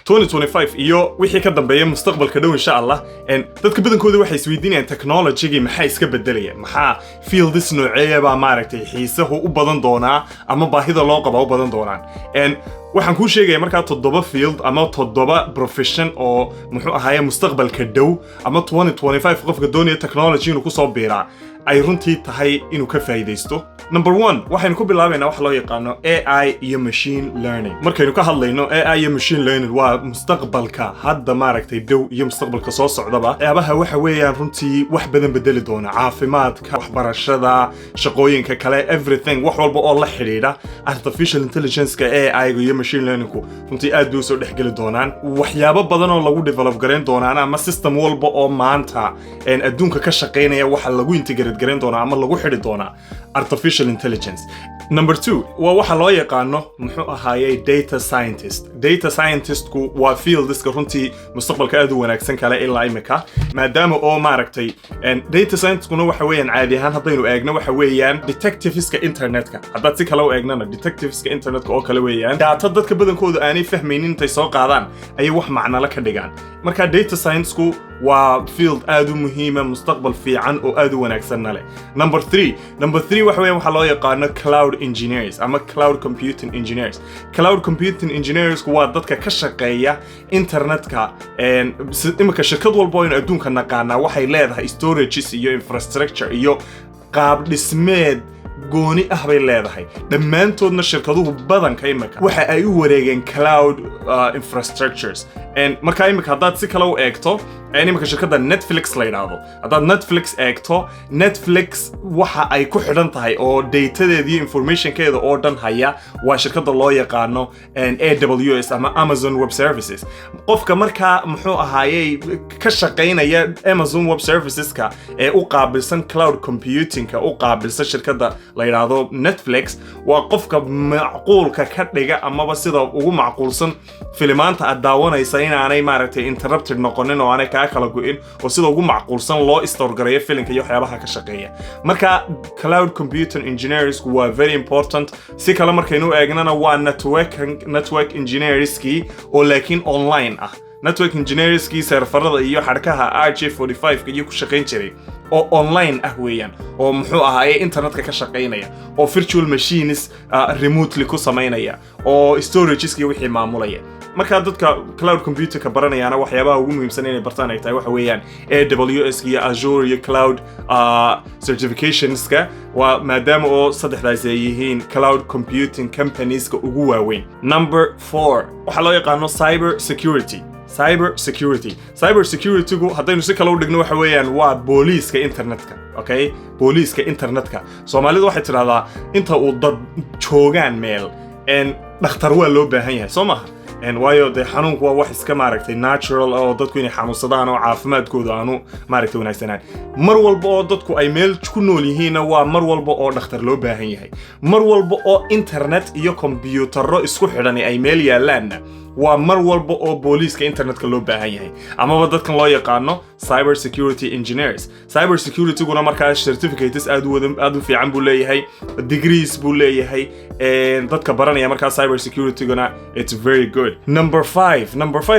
2025 iyo wixii ka dambeeya mustaqbalka dhow insha Allah dadka badankooda waxay isweydiinayaan technology-ga maxay iska bedelaya maxaa fields nooceeba maaragtay xiisahu u badan doonaa ama baahida loo qabo u badan doonaan waxaan ku sheegay markaa 7 field ama 7 profession oo muxuu ahaayay mustaqbalka dhow ama 2025 qofka doonaya technology inuu ku soo biiraa ay runtii tahay inuu ka faa'iideysto. Number 1 waxaynu ku bilaabaynaa wax loo yaqaano AI iyo machine learning. Markaynu ka hadlayno AI iyo machine learning waa mustaqbalka hadda maaragtay dhow iyo mustaqbalka soo socdaba. Ayabaha waxa weeyaan runtii wax badan bedeli doona caafimaadka, waxbarashada, shaqooyinka kale, everything wax walba oo la xiriira artificial intelligence-ka AI iyo machine learning-ku runtii aad u soo dhexgali doonaan. Waxyaabo badan oo lagu develop gareyn doonaan ama system walba oo maanta adduunka ka shaqeynaya waxa lagu integrate gareyn doonaa ama lagu xidhi doonaa artificial intelligence. Number 2 waa waxa loo yaqaano muxuu ahaayay data scientist. Data scientist-ku waa field-iska runtii mustaqbalka aad u wanaagsan kale ilaa imika maadaama oo maaragtay data scientist-kuna waxa weeyaan caadi ahaan haddaynu eegno waxa weeyaan detectiveska internetka. Haddaad si kale u eegnana detectiveska internetka oo kale weeyaan data dadka badankooda aanay fahmaynin intay soo qaadaan ayay wax macnala ka dhigaan. Marka data science-ku waa field aad u muhiima mustaqbal fiican oo aad u wanaagsan leh. Number 3 waxa weeyaan waxa loo yaqaano cloud engineers ama cloud computing engineers. Cloud computing engineers waa dadka ka shaqeeya internetka imika shirkad walba oo adduunka naqaana waxay leedahay storages iyo infrastructure iyo qaab dhismeed gooni ah bay leedahay. Dhammaantoodna shirkaduhu badanka imika waxa ay u wareegeen cloud infrastructures. Marka imika haddaad si kale u eegto imika shirkadda Netflix la yiraahdo haddaad Netflix eegto Netflix waxa ay ku xidhan tahay oo datadeeda iyo informationkeeda oo dhan haya waa shirkadda loo yaqaano AWS ama Amazon Web Services. Qofka markaa muxuu ahaayay ka shaqeynaya Amazon Web Services-ka ee u qaabilsan cloud computing-ka u qaabilsan shirkadda la yiraahdo Netflix waa qofka macquulka ka dhiga amaba sida ugu macquulsan filimaanta aad daawanaysa inaanay maaragtay interrupted noqonin oo aanay kala go'in oo sida ugu macquulsan loo store gareeyo filimka iyo waxyaabaha ka shaqeeya. Marka cloud computing engineers waa very important. Si kale markaynu eegnana waa network engineers-ki oo laakiin online ah. Network engineers-ki serverada iyo xadhkaha RJ45 iyo ku shaqeyn jiray oo online ah weeyaan oo muxuu ahaayay internetka ka shaqeynaya oo virtual machines remotely ku sameynaya oo storages-ki wixii maamulaya. marka dadka cloud computer ka baranayana waxyaabaha ugu muhiimsan inay bartaan ay tahay waxa weeyaan AWS iyo Azure iyo cloud certifications-ka waa maadaama oo saddexdaas ay yihiin cloud computing companies-ka ugu waaweyn. Number 4 waxa loo yaqaano cybersecurity. Cybersecurity-gu haddaynu si kale u dhigno waxa weeyaan waa booliiska internetka. Okay, booliiska internetka Soomaalidu waxay tiraahdaa inta uu dad joogaan meel dhakhtar waa loo baahan yahay soo maaha waayo de xanuunku waa wax iska maaragtay natural oo dadku inay xanuunsadaan oo caafimaadkooda aanu maaragtay wanaagsanaan. Mar walba oo dadku ay meel ku nool yihiin waa mar walba oo dhakhtar loo baahan yahay. Mar walba oo internet iyo kombiyuutarro isku xidhan ay meel yaalaan waa mar walba oo booliiska internetka loo baahan yahay ama dadkan loo yaqaano cybersecurity engineers. Cybersecurity-guna markaa certificates aad u fiican buu leeyahay, degrees buu leeyahay dadka baranaya markaa cybersecurity-guna it's very good. Number 5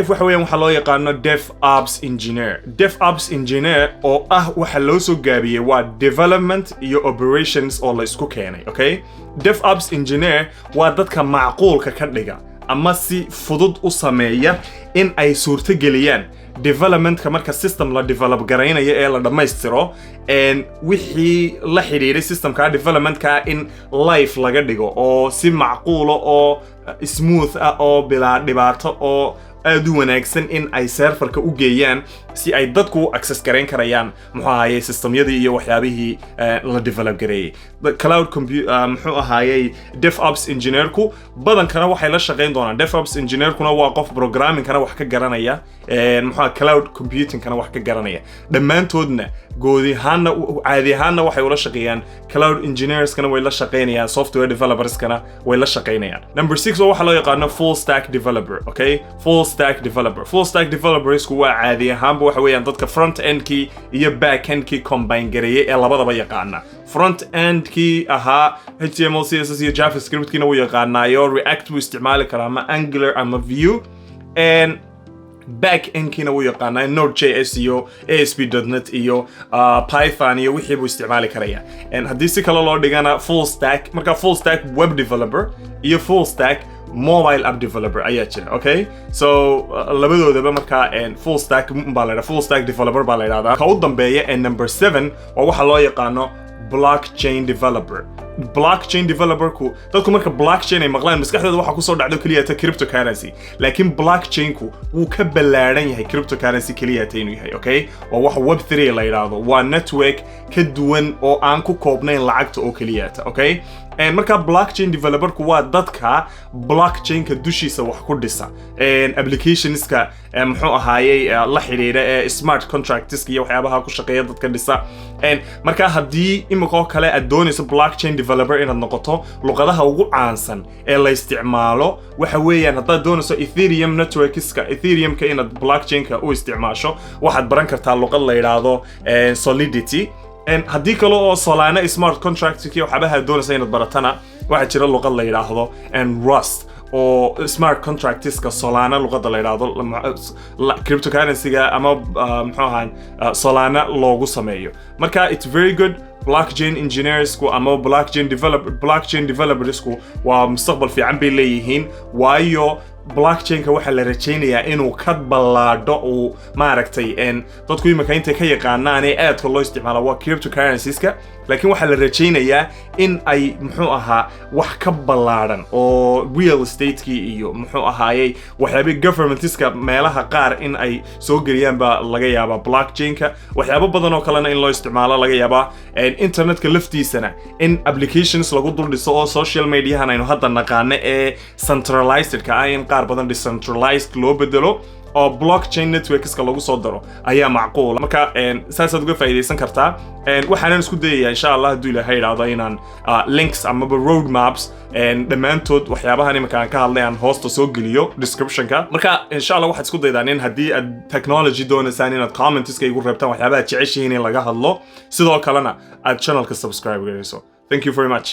waxa weeyaan waxa loo yaqaano DevOps engineer. DevOps engineer oo waxa loo soo gaabiyay waa development iyo operations oo la isku keenay. Okay, DevOps engineer waa dadka macquulka ka dhiga ama si fudud u sameeya in ay suurto geliyaan development-ka marka system la develop gareynayo ee la dhamaystiro wixii la xiriiray systemka development-ka in live laga dhigo oo si macquulo oo smooth ah oo bila dhibaato oo aad u wanaagsan in ay serverka u geeyaan si ay dadku access gareyn karayaan muxuu ahaayay systemyadii iyo waxyaabihii la develop gareeyay. Cloud computer muxuu ahaayay DevOps engineer-ku badankana waxay la shaqeyn doonaan. DevOps engineer-kuna waa qof programming-kana wax ka garanaya muxuu cloud computing-kana wax ka garanaya. Dhammaantoodna goodi ahaana caadi ahaana waxay ula shaqeeyaan cloud engineers-kana way la shaqeynayaan, software developers-kana way la shaqeynayaan. Number 6 waxa loo yaqaano full stack developer. Okay, full stack developers waa caadi ahaan waxa weeyaan dadka front end-ki iyo back end-ki combine gareeyay ee labadaba yaqaana. Front end-ki HTML, CSS iyo JavaScript-kina wuu yaqaanaayo, React wuu isticmaali karaa ama Angular ama Vue. back endkiina wuu yaqaanaa Node.js iyo ASP.NET iyo Python iyo wixii buu isticmaali karaya haddii si kale loo dhigana full stack marka full stack web developer iyo full stack mobile app developer ayaa jira okay so labadoodaba marka full stack baa la full stack developer baa la yiraahdaa ka u dambeeya number 7 waa waxa loo yaqaano blockchain developer blockchain developerku dadku marka blockchain ay maqlaan maskaxdooda waxa ku soo dhacdo kaliya ta cryptocurrency laakiin blockchainku wuu ka ballaaran yahay cryptocurrency kaliya ta inuu yahay okay waa wax web3 la yiraahdo waa network ka duwan oo aan ku koobnayn lacagta oo kaliya ta okay marka blockchain developerku waa dadka blockchainka dushiisa wax ku dhisa applicationska muxuu ahaayay la xiriira smart contracts iyo waxyaabaha ku shaqeeya dadka dhisa marka haddii imika kale aad doonayso blockchain developer inaad noqoto luqadaha ugu caansan ee la isticmaalo waxa weeyaan haddaad doonayso Ethereum networkska Ethereumka inaad blockchainka u isticmaasho waxaad baran kartaa luqad la yiraahdo Solidity haddii kale oo Solana smart contracts iyo waxyaabaha doonayso inaad baratana waxa jira luqad la yiraahdo Rust oo smart contractska Solana luqada la yiraahdo cryptocurrency-ga ama muxuu ahaan Solana loogu sameeyo marka it's very good blockchain engineers ku ama blockchain developers ku waa mustaqbal fiican bay leeyihiin waayo blockchain-ka waxa la rajaynayaa inuu ka ballaadho oo maaragtay dadku imika intay ka yaqaanaan ee aadka loo isticmaalo waa cryptocurrencies-ka laakiin waxa la rajaynayaa in ay muxuu ahaa wax ka ballaadhan oo real estate-kii iyo muxuu ahaayay waxyaabo government-iska meelaha qaar in ay soo geliyaan ba laga yaabaa blockchain-ka waxyaabo badan oo kalena in loo isticmaalo laga yaabaa internet-ka laftiisana in applications lagu dul dhiso oo social media-han aynu hadda naqaano ee centralized-ka ah in qaar badan decentralized loo bedelo oo blockchain networkska lagu soo daro ayaa macquul marka saasaad uga faa'iideysan kartaa waxaan isku dayayaa insha Allah haduu ilaahay yiraahdo inaan links ama roadmaps dhammaantood waxyaabahan imika aan ka hadlay aan hoosta soo geliyo description-ka marka insha Allah waxaad isku daydaan in haddii aad technology doonaysaan inaad comments-ka igu reebtaan waxyaabaha jeceshihiin in laga hadlo sidoo kalena aad channel-ka subscribe gareyso thank you very much